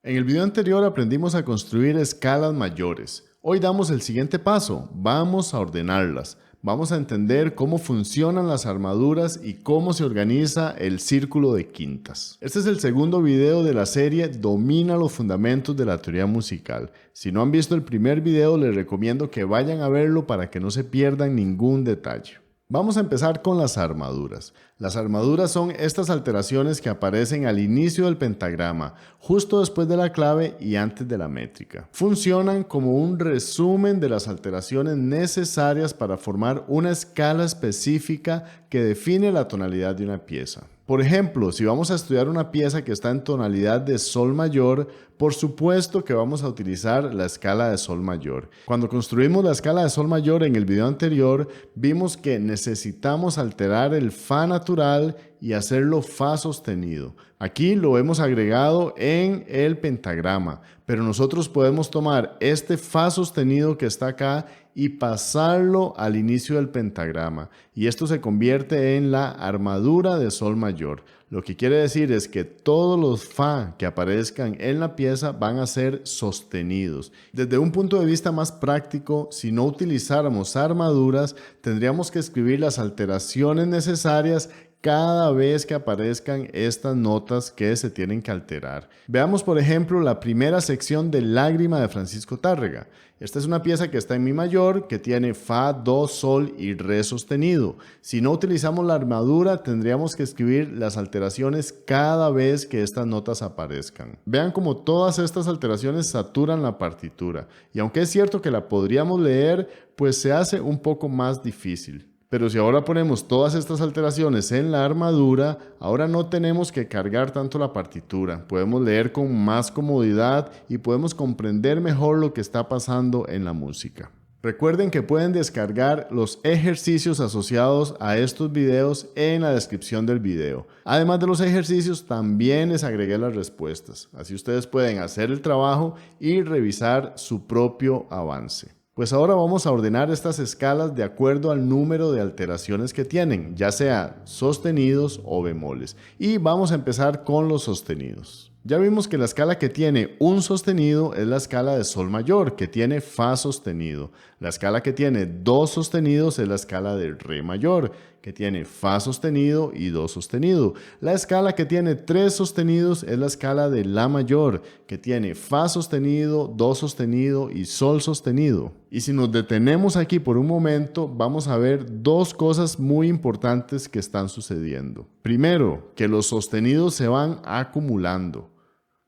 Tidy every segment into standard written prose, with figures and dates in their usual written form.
En el video anterior aprendimos a construir escalas mayores. Hoy damos el siguiente paso, vamos a ordenarlas. Vamos a entender cómo funcionan las armaduras y cómo se organiza el círculo de quintas. Este es el segundo video de la serie Domina los fundamentos de la teoría musical. Si no han visto el primer video, les recomiendo que vayan a verlo para que no se pierdan ningún detalle. Vamos a empezar con las armaduras. Las armaduras son estas alteraciones que aparecen al inicio del pentagrama, justo después de la clave y antes de la métrica. Funcionan como un resumen de las alteraciones necesarias para formar una escala específica que define la tonalidad de una pieza. Por ejemplo, si vamos a estudiar una pieza que está en tonalidad de sol mayor, por supuesto que vamos a utilizar la escala de sol mayor. Cuando construimos la escala de sol mayor en el video anterior, vimos que necesitamos alterar el fa natural y hacerlo fa sostenido. Aquí lo hemos agregado en el pentagrama, pero nosotros podemos tomar este fa sostenido que está acá y pasarlo al inicio del pentagrama, y esto se convierte en la armadura de sol mayor. Lo que quiere decir es que todos los fa que aparezcan en la pieza van a ser sostenidos. Desde un punto de vista más práctico, si no utilizáramos armaduras, tendríamos que escribir las alteraciones necesarias cada vez que aparezcan estas notas que se tienen que alterar. Veamos por ejemplo la primera sección de Lágrima de Francisco Tárrega. Esta es una pieza que está en mi mayor, que tiene fa, do, sol y re sostenido. Si no utilizamos la armadura, tendríamos que escribir las alteraciones cada vez que estas notas aparezcan. Vean cómo todas estas alteraciones saturan la partitura, y aunque es cierto que la podríamos leer, pues se hace un poco más difícil. Pero si ahora ponemos todas estas alteraciones en la armadura, ahora no tenemos que cargar tanto la partitura. Podemos leer con más comodidad y podemos comprender mejor lo que está pasando en la música. Recuerden que pueden descargar los ejercicios asociados a estos videos en la descripción del video. Además de los ejercicios, también les agregué las respuestas. Así ustedes pueden hacer el trabajo y revisar su propio avance. Pues ahora vamos a ordenar estas escalas de acuerdo al número de alteraciones que tienen, ya sea sostenidos o bemoles. Y vamos a empezar con los sostenidos. Ya vimos que la escala que tiene un sostenido es la escala de sol mayor, que tiene fa sostenido. La escala que tiene dos sostenidos es la escala de re mayor, que tiene fa sostenido y do sostenido. La escala que tiene tres sostenidos es la escala de la mayor, que tiene fa sostenido, do sostenido y sol sostenido. Y si nos detenemos aquí por un momento, vamos a ver dos cosas muy importantes que están sucediendo. Primero, que los sostenidos se van acumulando.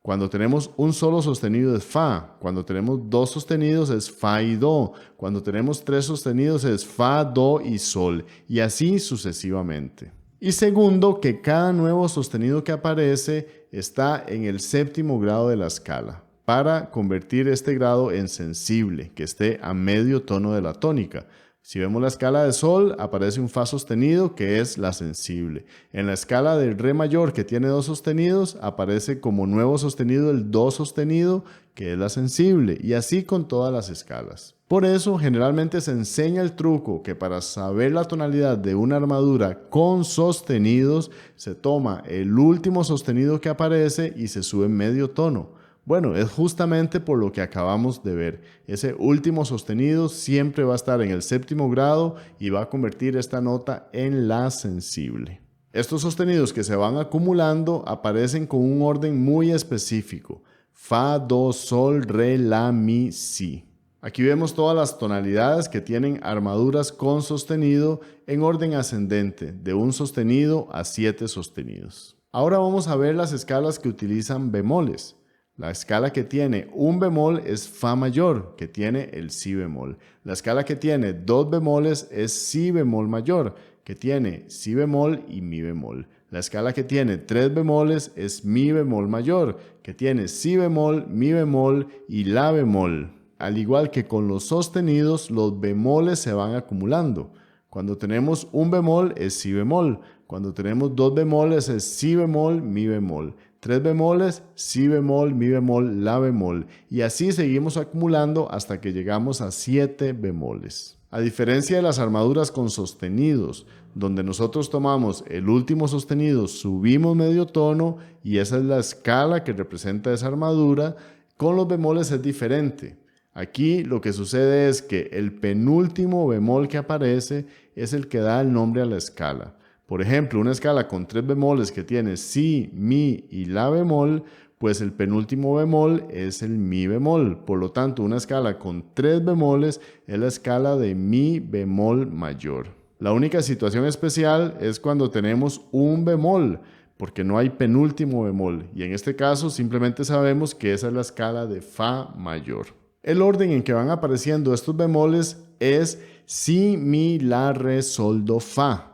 Cuando tenemos un solo sostenido es fa, cuando tenemos dos sostenidos es fa y do, cuando tenemos tres sostenidos es fa, do y sol, y así sucesivamente. Y segundo, que cada nuevo sostenido que aparece está en el séptimo grado de la escala, para convertir este grado en sensible, que esté a medio tono de la tónica. Si vemos la escala de sol, aparece un fa sostenido que es la sensible. En la escala del re mayor que tiene dos sostenidos, aparece como nuevo sostenido el do sostenido que es la sensible, y así con todas las escalas. Por eso generalmente se enseña el truco que para saber la tonalidad de una armadura con sostenidos, se toma el último sostenido que aparece y se sube medio tono. Bueno, es justamente por lo que acabamos de ver. Ese último sostenido siempre va a estar en el séptimo grado y va a convertir esta nota en la sensible. Estos sostenidos que se van acumulando aparecen con un orden muy específico. Fa, do, sol, re, la, mi, si. Aquí vemos todas las tonalidades que tienen armaduras con sostenido en orden ascendente, de un sostenido a 7 sostenidos. Ahora vamos a ver las escalas que utilizan bemoles. La escala que tiene un bemol es fa mayor, que tiene el si bemol. La escala que tiene dos bemoles es si bemol mayor, que tiene si bemol y mi bemol. La escala que tiene tres bemoles es mi bemol mayor, que tiene si bemol, mi bemol y la bemol. Al igual que con los sostenidos, los bemoles se van acumulando. Cuando tenemos un bemol es si bemol. Cuando tenemos dos bemoles es si bemol, mi bemol. Tres bemoles, si bemol, mi bemol, la bemol. Y así seguimos acumulando hasta que llegamos a 7 bemoles. A diferencia de las armaduras con sostenidos, donde nosotros tomamos el último sostenido, subimos medio tono y esa es la escala que representa esa armadura, con los bemoles es diferente. Aquí lo que sucede es que el penúltimo bemol que aparece es el que da el nombre a la escala. Por ejemplo, una escala con 3 bemoles que tiene si, mi y la bemol, pues el penúltimo bemol es el mi bemol. Por lo tanto, una escala con 3 bemoles es la escala de mi bemol mayor. La única situación especial es cuando tenemos un bemol, porque no hay penúltimo bemol. Y en este caso simplemente sabemos que esa es la escala de fa mayor. El orden en que van apareciendo estos bemoles es si, mi, la, re, sol, do, fa.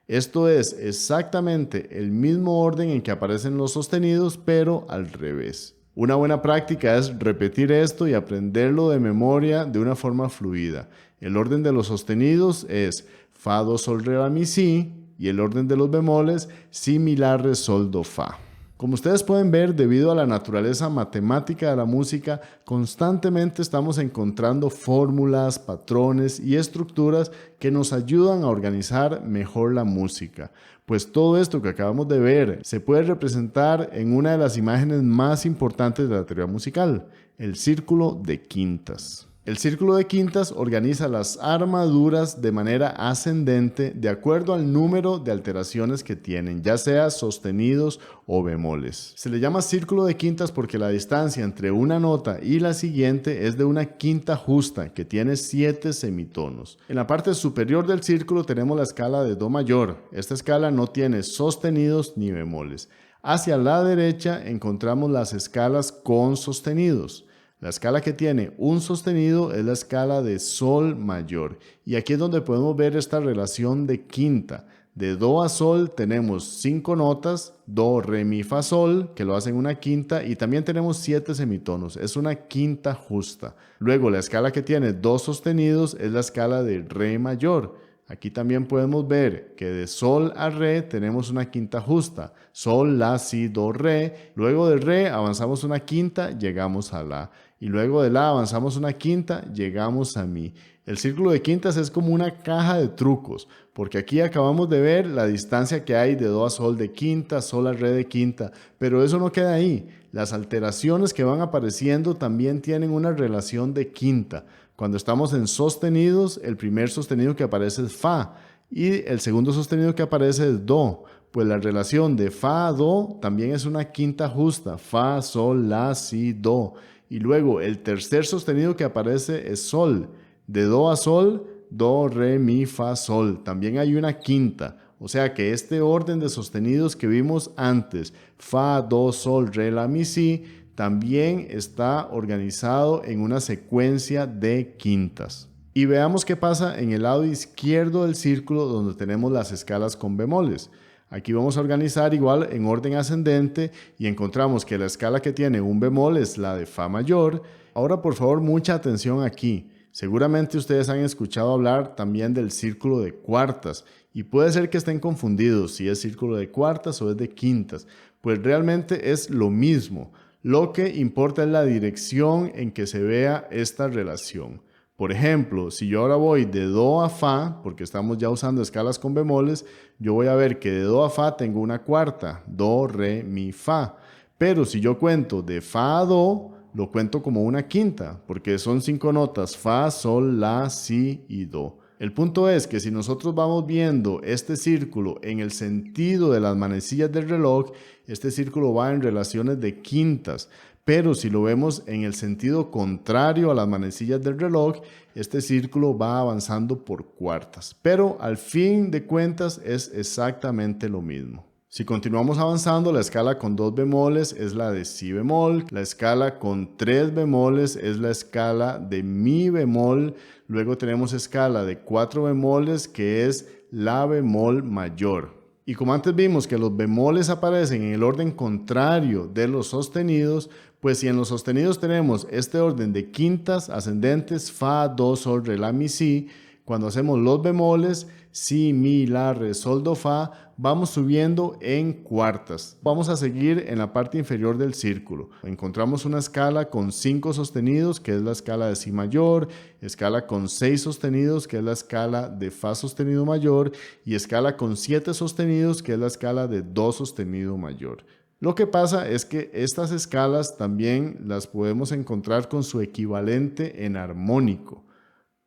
Esto es exactamente el mismo orden en que aparecen los sostenidos, pero al revés. Una buena práctica es repetir esto y aprenderlo de memoria de una forma fluida. El orden de los sostenidos es fa, do, sol, re, la, mi, si, y el orden de los bemoles si, mi, la, re, sol, do, fa. Como ustedes pueden ver, debido a la naturaleza matemática de la música, constantemente estamos encontrando fórmulas, patrones y estructuras que nos ayudan a organizar mejor la música. Pues todo esto que acabamos de ver se puede representar en una de las imágenes más importantes de la teoría musical, el círculo de quintas. El círculo de quintas organiza las armaduras de manera ascendente de acuerdo al número de alteraciones que tienen, ya sea sostenidos o bemoles. Se le llama círculo de quintas porque la distancia entre una nota y la siguiente es de una quinta justa que tiene 7 semitonos. En la parte superior del círculo tenemos la escala de do mayor. Esta escala no tiene sostenidos ni bemoles. Hacia la derecha encontramos las escalas con sostenidos. La escala que tiene un sostenido es la escala de sol mayor. Y aquí es donde podemos ver esta relación de quinta. De do a sol tenemos 5 notas, do, re, mi, fa, sol, que lo hacen una quinta, y también tenemos 7 semitonos. Es una quinta justa. Luego la escala que tiene 2 sostenidos es la escala de re mayor. Aquí también podemos ver que de sol a re tenemos una quinta justa. Sol, la, si, do, re. Luego de re avanzamos una quinta, llegamos a la. Y luego de la avanzamos una quinta, llegamos a mi. El círculo de quintas es como una caja de trucos, porque aquí acabamos de ver la distancia que hay de do a sol de quinta, sol a re de quinta, pero eso no queda ahí. Las alteraciones que van apareciendo también tienen una relación de quinta. Cuando estamos en sostenidos, el primer sostenido que aparece es fa y el segundo sostenido que aparece es do. Pues la relación de fa a do también es una quinta justa, fa, sol, la, si, do. Y luego el tercer sostenido que aparece es sol. De do a sol, do, re, mi, fa, sol. También hay una quinta. O sea que este orden de sostenidos que vimos antes, fa, do, sol, re, la, mi, si, también está organizado en una secuencia de quintas. Y veamos qué pasa en el lado izquierdo del círculo donde tenemos las escalas con bemoles. Aquí vamos a organizar igual en orden ascendente y encontramos que la escala que tiene un bemol es la de fa mayor. Ahora por favor mucha atención aquí. Seguramente ustedes han escuchado hablar también del círculo de cuartas y puede ser que estén confundidos si es círculo de cuartas o es de quintas. Pues realmente es lo mismo. Lo que importa es la dirección en que se vea esta relación. Por ejemplo, si yo ahora voy de do a fa, porque estamos ya usando escalas con bemoles, yo voy a ver que de do a fa tengo una cuarta, do, re, mi, fa. Pero si yo cuento de fa a do, lo cuento como una quinta, porque son 5 notas, fa, sol, la, si y do. El punto es que si nosotros vamos viendo este círculo en el sentido de las manecillas del reloj, este círculo va en relaciones de quintas. Pero si lo vemos en el sentido contrario a las manecillas del reloj, este círculo va avanzando por cuartas. Pero al fin de cuentas es exactamente lo mismo. Si continuamos avanzando, la escala con 2 bemoles es la de si bemol, la escala con 3 bemoles es la escala de mi bemol, luego tenemos escala de 4 bemoles que es la bemol mayor. Y como antes vimos que los bemoles aparecen en el orden contrario de los sostenidos, pues si en los sostenidos tenemos este orden de quintas ascendentes, fa, do, sol, re, la, mi, si, cuando hacemos los bemoles si, mi, la, re, sol, do, fa, vamos subiendo en cuartas. Vamos a seguir en la parte inferior del círculo. Encontramos una escala con 5 sostenidos, que es la escala de si mayor, escala con 6 sostenidos, que es la escala de fa sostenido mayor, y escala con 7 sostenidos, que es la escala de do sostenido mayor. Lo que pasa es que estas escalas también las podemos encontrar con su equivalente en armónico.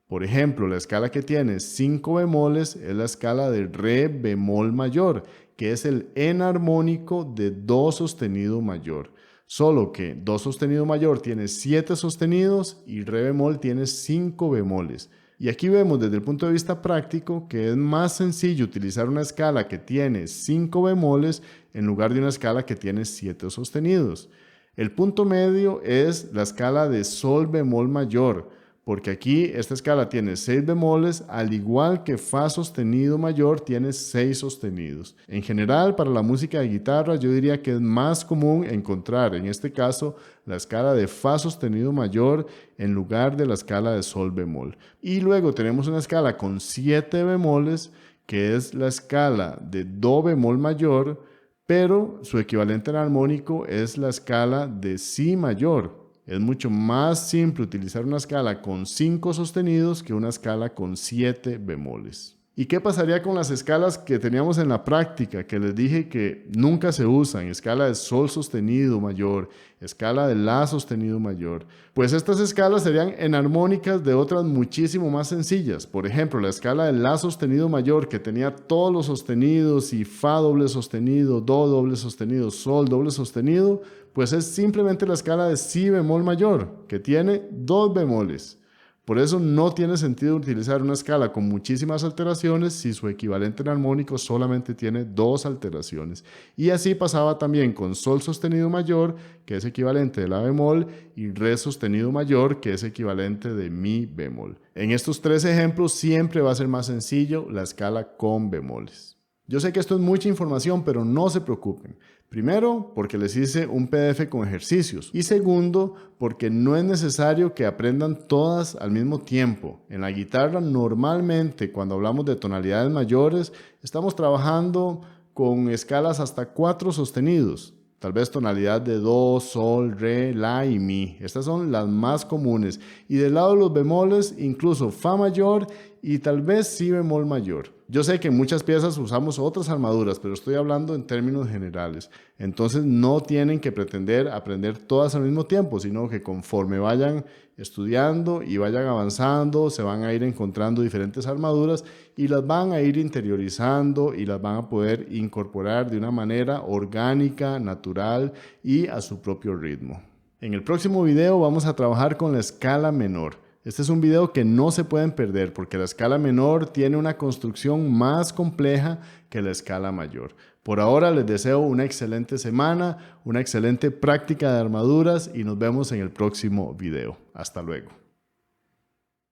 Por ejemplo, la escala que tiene 5 bemoles es la escala de re bemol mayor, que es el enarmónico de do sostenido mayor. Solo que do sostenido mayor tiene 7 sostenidos y re bemol tiene 5 bemoles. Y aquí vemos desde el punto de vista práctico que es más sencillo utilizar una escala que tiene 5 bemoles en lugar de una escala que tiene 7 sostenidos. El punto medio es la escala de sol bemol mayor, porque aquí esta escala tiene 6 bemoles, al igual que fa sostenido mayor tiene 6 sostenidos. En general, para la música de guitarra, yo diría que es más común encontrar, en este caso, la escala de fa sostenido mayor en lugar de la escala de sol bemol. Y luego tenemos una escala con 7 bemoles, que es la escala de do bemol mayor, pero su equivalente en armónico es la escala de si mayor. Es mucho más simple utilizar una escala con 5 sostenidos que una escala con 7 bemoles. ¿Y qué pasaría con las escalas que teníamos en la práctica, que les dije que nunca se usan? Escala de sol sostenido mayor, escala de la sostenido mayor. Pues estas escalas serían enarmónicas de otras muchísimo más sencillas. Por ejemplo, la escala de la sostenido mayor, que tenía todos los sostenidos y fa doble sostenido, do doble sostenido, sol doble sostenido, pues es simplemente la escala de si bemol mayor, que tiene 2 bemoles. Por eso no tiene sentido utilizar una escala con muchísimas alteraciones si su equivalente en armónico solamente tiene 2 alteraciones. Y así pasaba también con sol sostenido mayor, que es equivalente de la bemol, y re sostenido mayor, que es equivalente de mi bemol. En estos 3 ejemplos siempre va a ser más sencillo la escala con bemoles. Yo sé que esto es mucha información, pero no se preocupen. Primero, porque les hice un PDF con ejercicios. Y segundo, porque no es necesario que aprendan todas al mismo tiempo. En la guitarra, normalmente, cuando hablamos de tonalidades mayores, estamos trabajando con escalas hasta 4 sostenidos. Tal vez tonalidad de do, sol, re, la y mi. Estas son las más comunes. Y del lado de los bemoles, incluso fa mayor y tal vez si bemol mayor. Yo sé que en muchas piezas usamos otras armaduras, pero estoy hablando en términos generales. Entonces no tienen que pretender aprender todas al mismo tiempo, sino que conforme vayan estudiando y vayan avanzando, se van a ir encontrando diferentes armaduras y las van a ir interiorizando y las van a poder incorporar de una manera orgánica, natural y a su propio ritmo. En el próximo video vamos a trabajar con la escala menor. Este es un video que no se pueden perder porque la escala menor tiene una construcción más compleja que la escala mayor. Por ahora les deseo una excelente semana, una excelente práctica de armaduras y nos vemos en el próximo video. Hasta luego.